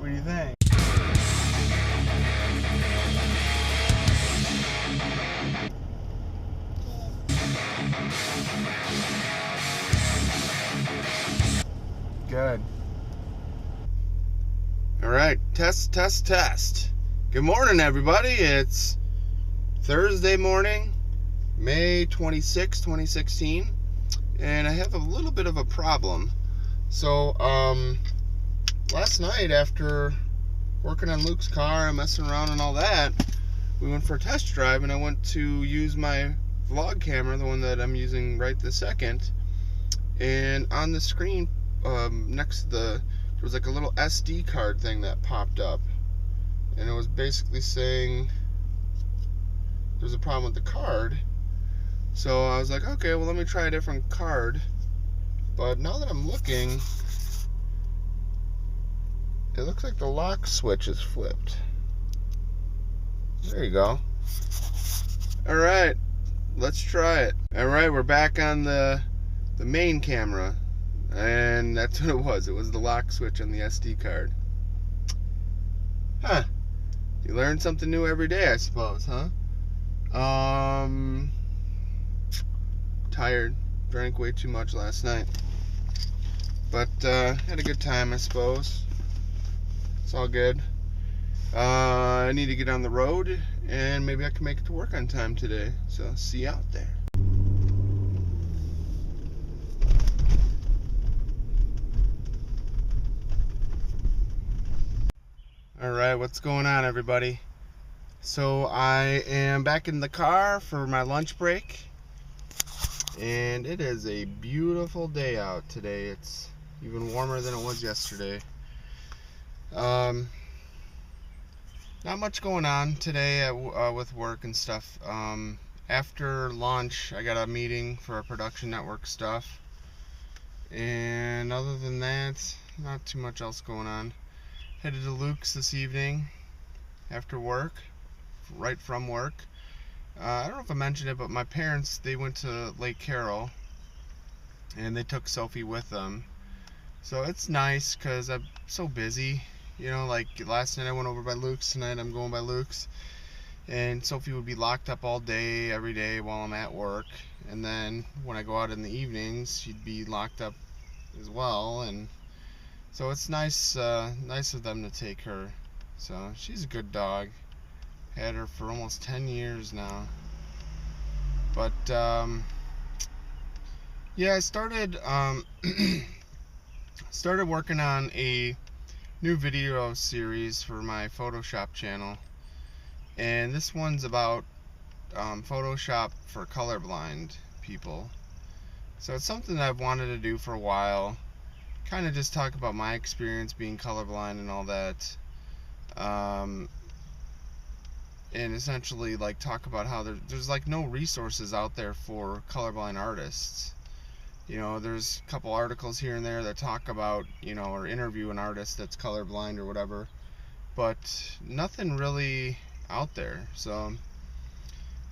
What do you think? Good. All right, test. Good morning, everybody. It's Thursday morning, May 26, 2016, and I have a little bit of a problem. So, last night after working on Luke's car and messing around and all that, we went for a test drive, and I went to use my vlog camera, the one that I'm using right this second, and on the screen next to there was like a little SD card thing that popped up, and it was basically saying there's a problem with the card. So I was like, okay, well, let me try a different card. But now that I'm looking, it looks like the lock switch is flipped. There you go. All right, let's try it. All right, we're back on the main camera, and that's what it was. It was the lock switch on the SD card. Huh. You learn something new every day, I suppose, huh? Tired. Drank way too much last night. But had a good time, I suppose. It's all good. I need to get on the road, and maybe I can make it to work on time today. So, see you out there. Alright, what's going on, everybody? So, I am back in the car for my lunch break. And it is a beautiful day out today. It's even warmer than it was yesterday. Not much going on today with work and stuff. After lunch, I got a meeting for our production network stuff. And other than that, not too much else going on. Headed to Luke's this evening after work, right from work. I don't know if I mentioned it, but my parents, they went to Lake Carroll, and they took Sophie with them. So it's nice because I'm so busy. You know, like last night I went over by Luke's, tonight I'm going by Luke's. And Sophie would be locked up all day, every day while I'm at work. And then when I go out in the evenings, she'd be locked up as well. And so it's nice of them to take her. So she's a good dog. Had her for almost 10 years now. But yeah, I started started working on a new video series for my Photoshop channel, and this one's about Photoshop for colorblind people. So it's something that I've wanted to do for a while, kind of just talk about my experience being colorblind and all that, and essentially like talk about how there's like no resources out there for colorblind artists. You know, there's a couple articles here and there that talk about, you know, or interview an artist that's colorblind or whatever, but nothing really out there. So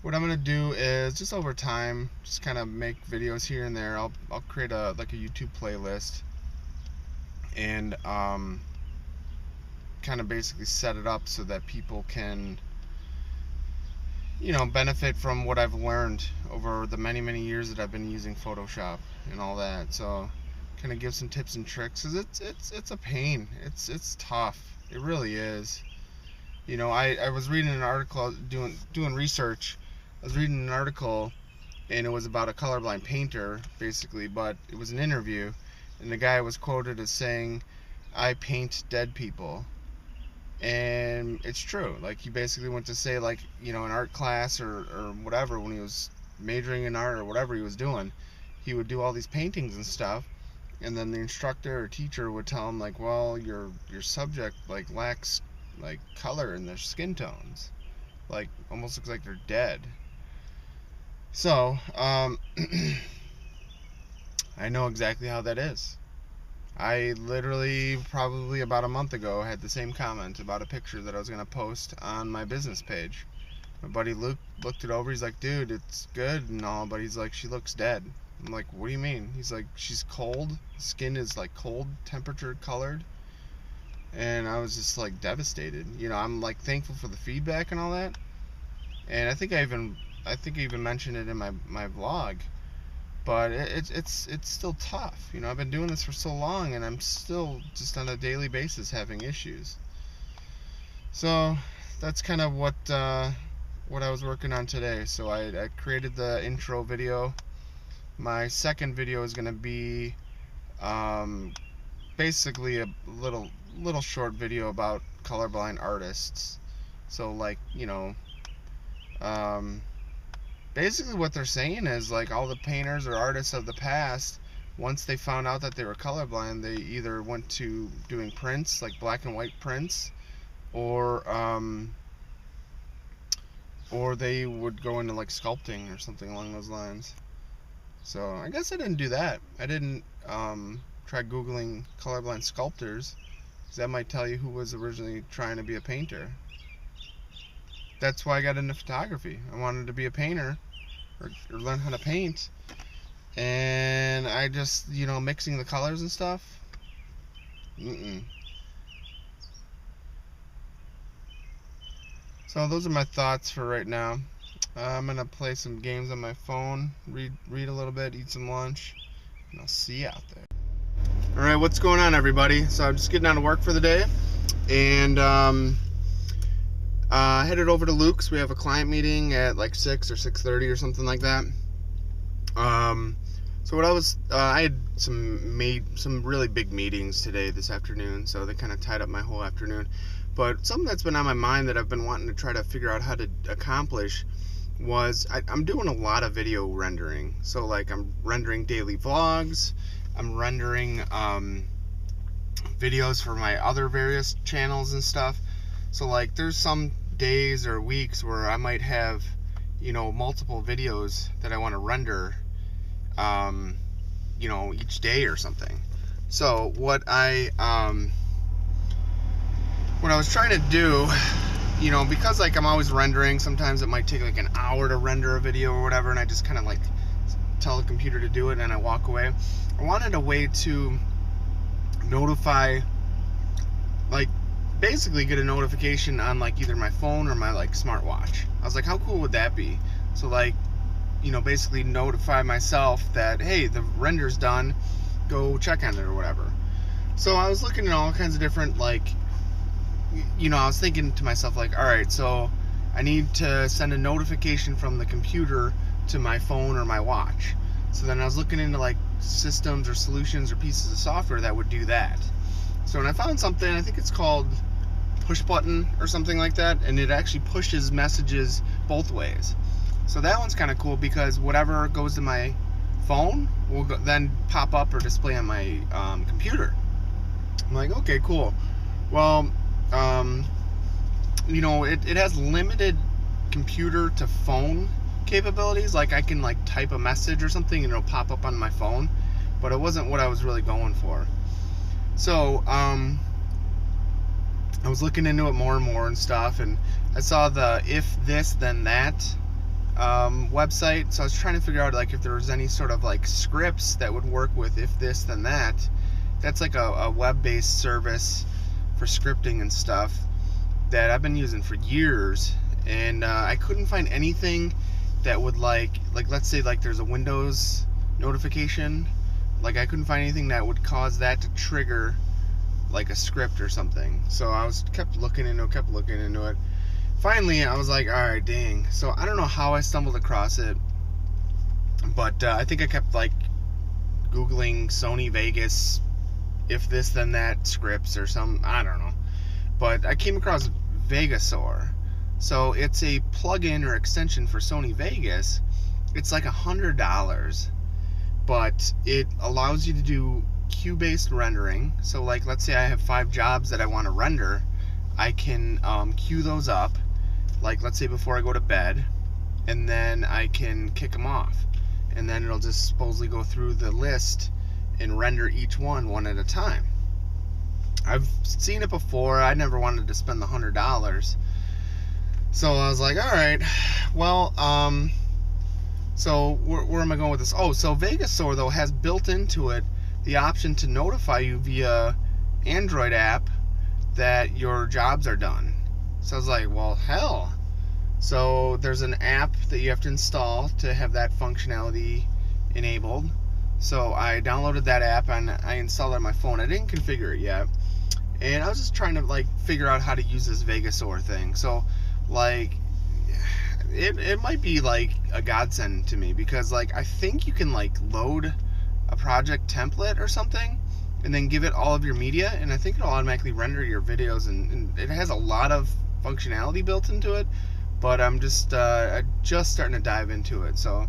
what I'm gonna do is just over time, just kind of make videos here and there. I'll create a YouTube playlist and kind of basically set it up so that people can, you know, benefit from what I've learned over the many years that I've been using Photoshop and all that. So kind of give some tips and tricks, because it's a pain. It's tough. It really is. You know, I was reading an article, doing research. I was reading an article, and it was about a colorblind painter basically, but it was an interview, and the guy was quoted as saying, "I paint dead people." And it's true. Like, he basically went to say, like, you know, in art class or whatever, when he was majoring in art or whatever he was doing, he would do all these paintings and stuff, and then the instructor or teacher would tell him, like, well, your subject, like, lacks, like, color in their skin tones. Like, almost looks like they're dead. So, I know exactly how that is. I literally, probably about a month ago, had the same comment about a picture that I was going to post on my business page. My buddy Luke looked it over. He's like, dude, it's good and all, but he's like, she looks dead. I'm like, what do you mean? He's like, she's cold. Skin is like cold temperature colored. and I was just like devastated. You know, I'm like thankful for the feedback and all that, and I think I even mentioned it in my vlog. But it's still tough. You know, I've been doing this for so long, and I'm still just on a daily basis having issues. So that's kind of what I was working on today. So I created the intro video. My second video is going to be basically a little short video about colorblind artists. So like, you know, basically what they're saying is like all the painters or artists of the past, once they found out that they were colorblind, they either went to doing prints, like black and white prints, or they would go into like sculpting or something along those lines. So I guess I didn't do that. I didn't try Googling colorblind sculptors, because that might tell you who was originally trying to be a painter. That's why I got into photography. I wanted to be a painter, or learn how to paint, and I just, you know, mixing the colors and stuff. So those are my thoughts for right now. I'm gonna play some games on my phone, read a little bit, eat some lunch, and I'll see you out there. All right, what's going on, everybody? So I'm just getting out of work for the day, and headed over to Luke's. We have a client meeting at like 6 or 6:30 or something like that. So what I had some really big meetings today, this afternoon, so they kind of tied up my whole afternoon. But something that's been on my mind that I've been wanting to try to figure out how to accomplish was I'm doing a lot of video rendering. So like I'm rendering daily vlogs, I'm rendering videos for my other various channels and stuff. So like there's some days or weeks where I might have, you know, multiple videos that I want to render, you know, each day or something. So what I was trying to do, you know, because like I'm always rendering, sometimes it might take like an hour to render a video or whatever, and I just kind of like tell the computer to do it and I walk away. I wanted a way to notify, like basically get a notification on like either my phone or my like smartwatch. I was like, how cool would that be? So like, you know, basically notify myself that, hey, the render's done, go check on it or whatever. So I was looking at all kinds of different, like, you know, I was thinking to myself like, all right, so I need to send a notification from the computer to my phone or my watch. So then I was looking into like systems or solutions or pieces of software that would do that. So when I found something, I think it's called Push Button or something like that, and it actually pushes messages both ways. So that one's kind of cool, because whatever goes to my phone will then pop up or display on my computer. I'm like, okay, cool. Well, you know, it has limited computer to phone capabilities. Like I can like type a message or something and it'll pop up on my phone, but it wasn't what I was really going for. So I was looking into it more and more and stuff, and I saw the If This Then That website. So I was trying to figure out like if there was any sort of like scripts that would work with If This Then That. That's like a web-based service for scripting and stuff that I've been using for years, and I couldn't find anything that would like let's say like there's a Windows notification, like I couldn't find anything that would cause that to trigger like a script or something. So I kept looking into it. Finally I was like, all right, dang. So I don't know how I stumbled across it, but I think I kept like Googling Sony Vegas If This Then That scripts or some, I don't know, but I came across Vegasaur. So it's a plugin or extension for Sony Vegas. It's like $100, but it allows you to do queue-based rendering. So like let's say I have 5 jobs that I want to render, I can queue those up, like let's say before I go to bed, and then I can kick them off, and then it'll just supposedly go through the list and render each one at a time. I've seen it before. I never wanted to spend the $100, so I was like, all right, well, so where am I going with this? Oh, so Vegasaur though has built into it the option to notify you via Android app that your jobs are done. So I was like, well, hell. So there's an app that you have to install to have that functionality enabled. So I downloaded that app and I installed it on my phone. I didn't configure it yet. And I was just trying to like figure out how to use this Vegasaur thing. So like it might be like a godsend to me, because like I think you can like load a project template or something and then give it all of your media, and I think it'll automatically render your videos, and it has a lot of functionality built into it. But I'm just starting to dive into it. So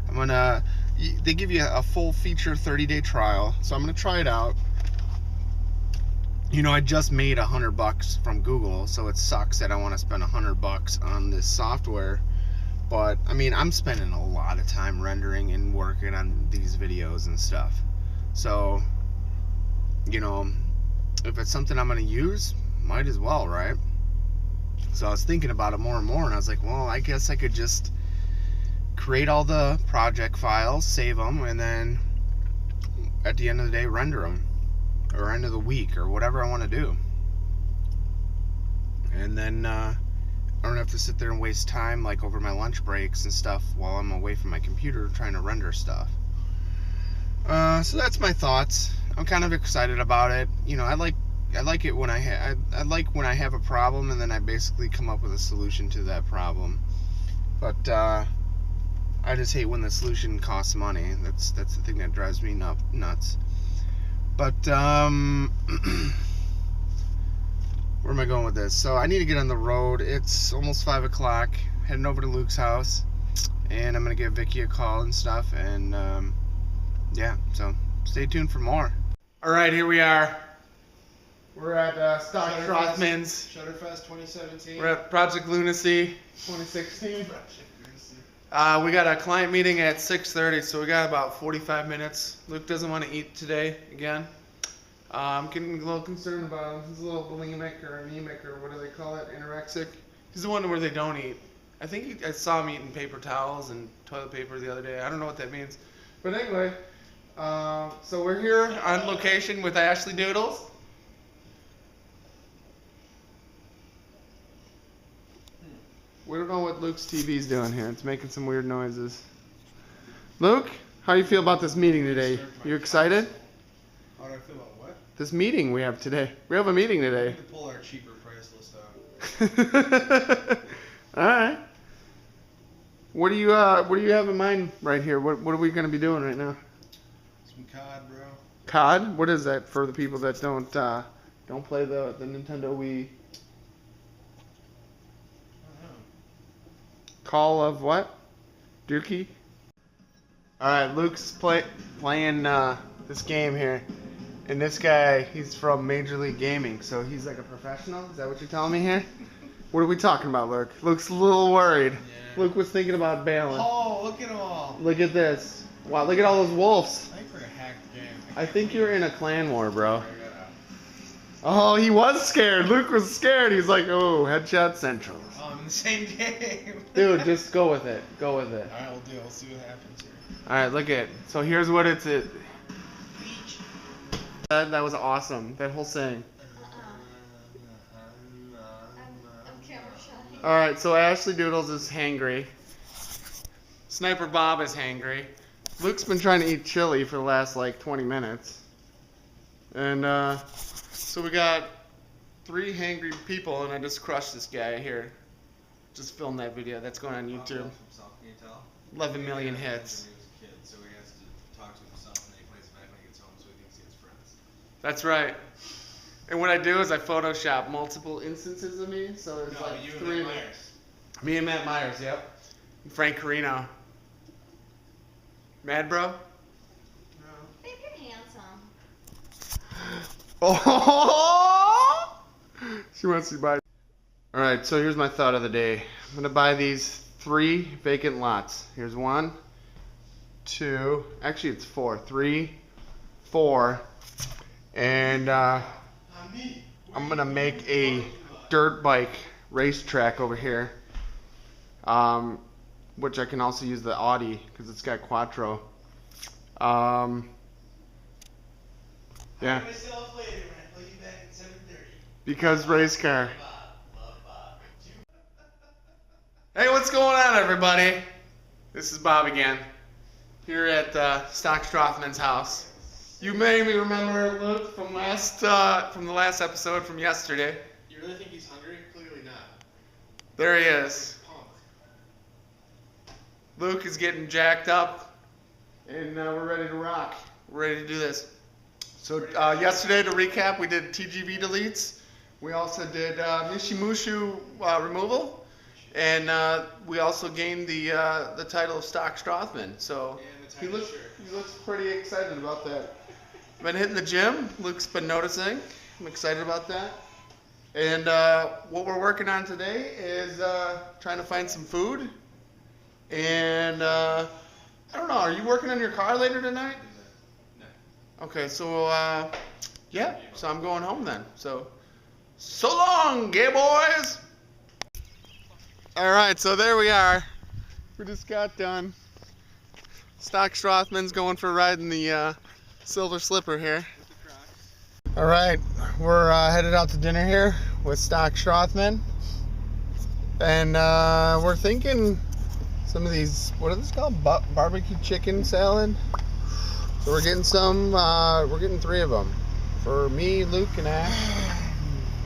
I'm gonna, they give you a full feature 30-day trial, so I'm gonna try it out. You know, I just made $100 from Google, so it sucks that I want to spend $100 on this software. But I mean, I'm spending a lot of time rendering and working on these videos and stuff. So, you know, if it's something I'm gonna use, might as well, right? So I was thinking about it more and more, and I was like, well, I guess I could just create all the project files, save them, and then at the end of the day render them, or end of the week, or whatever I want to do. And then I don't have to sit there and waste time like over my lunch breaks and stuff while I'm away from my computer trying to render stuff. So that's my thoughts. I'm kind of excited about it. You know, I like it when I like when I have a problem and then I basically come up with a solution to that problem. But I just hate when the solution costs money. That's the thing that drives me nuts. But where am I going with this? So I need to get on the road. It's almost 5 o'clock. Heading over to Luke's house, and I'm gonna give Vicky a call and stuff. And yeah, so stay tuned for more. All right, here we are. We're at Stock Schrothman's. Shutterfest 2017. We're at Project Lunacy 2016. We got a client meeting at 6:30, so we got about 45 minutes. Luke doesn't want to eat today again. I'm getting a little concerned about him. He's a little bulimic or anemic, or what do they call it? Anorexic. He's the one where they don't eat. I think I saw him eating paper towels and toilet paper the other day. I don't know what that means. But anyway, so we're here on location with Ashley Doodles. We don't know what Luke's TV's doing here. It's making some weird noises. Luke, how do you feel about this meeting today? You excited? How do I feel about what? This meeting we have today. We have a meeting today. We need to pull our cheaper price list out. All right. What do you have in mind right here? What are we going to be doing right now? Some COD, bro. COD? What is that for the people that don't play the Nintendo Wii? Call of what? Dookie? Alright, Luke's playing this game here. And this guy, he's from Major League Gaming, so he's like a professional? Is that what you're telling me here? What are we talking about, Luke? Luke's a little worried. Yeah. Luke was thinking about bailing. Oh, look at them all. Look at this. Wow, look at all those wolves. I think we're gonna hack the game. I think you're in a clan war, bro. Oh, he was scared. Luke was scared. He's like, oh, headshot central. Oh, I'm in the same game. Dude, just go with it. Go with it. Alright, we'll do it. We'll see what happens here. Alright, look at it. So here's what it's at. That was awesome. That whole thing. I'm camera shy. Alright, so Ashley Doodles is hangry. Sniper Bob is hangry. Luke's been trying to eat chili for the last like 20 minutes. And so we got 3 hangry people, and I just crushed this guy here. Just filmed that video. That's going on YouTube. 11 million hits. So he has to talk to himself, and then he plays back when he gets home, so he thinks he has friends. That's right. And what I do is I Photoshop multiple instances of me, so there's like you 3 and of Matt me. Myers. Me and Matt Myers, yep. And Frank Carino. Mad bro? No. Babe, you're handsome. Oh! She wants to buy. Alright, so here's my thought of the day. I'm going to buy these 3 vacant lots. Here's 1, 2, actually it's 4. 3, 4. And I'm going to make a dirt bike racetrack over here. Which I can also use the Audi because it's got Quattro. Yeah. Because race car. Hey, what's going on, everybody? This is Bob again, here at Stock Strothman's house. You may remember Luke from the last episode from yesterday. You really think he's hungry? Clearly not. There he is. Punk. Luke is getting jacked up, and we're ready to rock. We're ready to do this. So yesterday, to recap, we did TGV deletes. We also did Mishimushu removal, and we also gained the title of Stock Strothman. So he looks pretty excited about that. Been hitting the gym. Luke's been noticing. I'm excited about that. And what we're working on today is trying to find some food. And I don't know. Are you working on your car later tonight? No. Okay. So yeah. So I'm going home then. So long, gay boys. All right. So there we are. We just got done. Stock Strothman's going for a ride in the Silver Slipper here. All right, we're headed out to dinner here with Stock Strothman, and we're thinking some of these, what are these called? Barbecue chicken salad. So we're getting some. We're getting 3 of them for me, Luke, and Ash.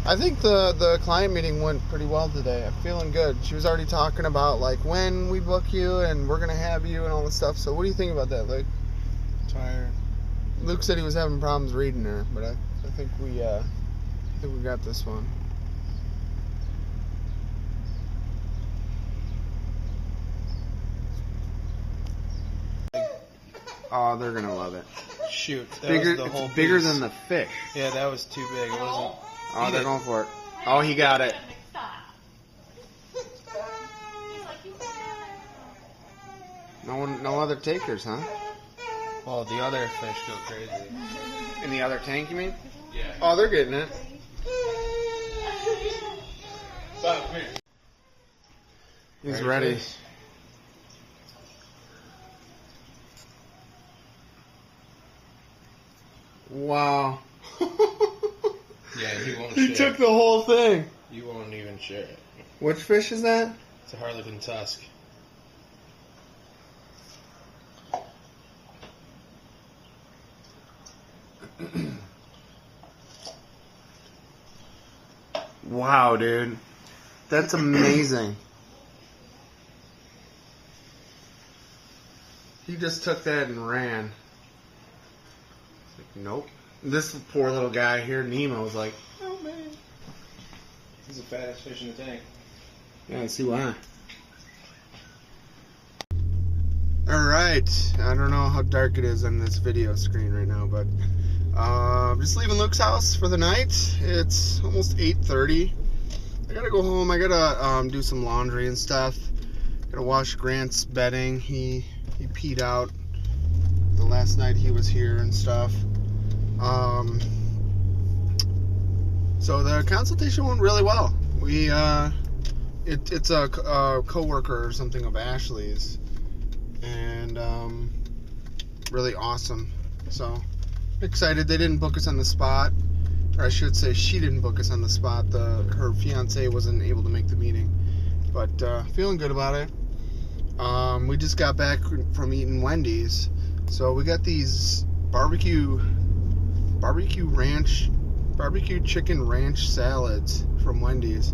I think the client meeting went pretty well today. I'm feeling good. She was already talking about like when we book you and we're gonna have you and all this stuff. So what do you think about that, Luke? Tired. Luke said he was having problems reading her, but I think we got this one. Oh, they're gonna love it. Shoot, that Bigger, was the whole it's bigger piece. than the fish. Yeah, that was too big. It wasn't. Oh, they're going for it. Oh, he got it. No other takers, huh? Well, the other fish go crazy. In the other tank, you mean? Yeah. Oh, they're getting it. Bob, come here. He's ready. Wow. Yeah, he won't He share. took the whole thing. You won't even share it. Which fish is that? It's a Harlequin tusk. Wow, dude. That's amazing. He just took that and ran. Like, nope. This poor little guy here, Nemo, was like, oh man. He's the fattest fish in the tank. Yeah, I see why. Alright. I don't know how dark it is on this video screen right now, but just leaving Luke's house for the night. It's almost 8:30. I gotta go home. I gotta do some laundry and stuff. Gotta wash Grant's bedding. He peed out the last night he was here and stuff. So the consultation went really well. We it's a co-worker or something of Ashley's, and really awesome. So excited. They didn't book us on the spot, or I should say she didn't book us on the spot. Her fiance wasn't able to make the meeting, but feeling good about it. We just got back from eating Wendy's, so we got these barbecue chicken ranch salads from Wendy's.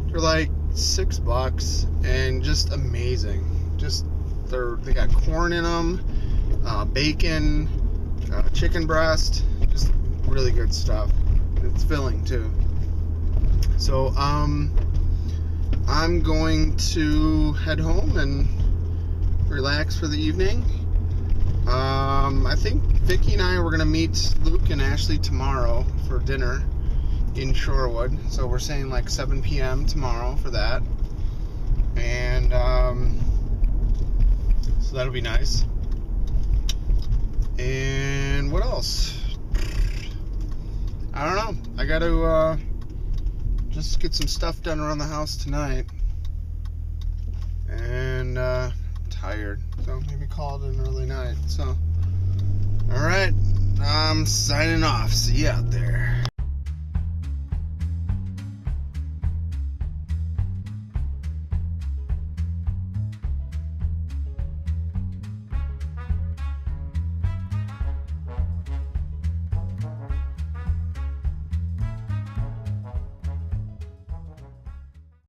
They're like $6 and just amazing. They got corn in them, bacon, chicken breast, just really good stuff. It's filling too. So I'm going to head home and relax for the evening. I think Vicky and I were gonna meet Luke and Ashley tomorrow for dinner in Shorewood. So we're saying like 7 p.m. tomorrow for that. And so that'll be nice. And what else? I don't know. I gotta just get some stuff done around the house tonight. And tired, so maybe call it an early night. So, alright, I'm signing off. See you out there.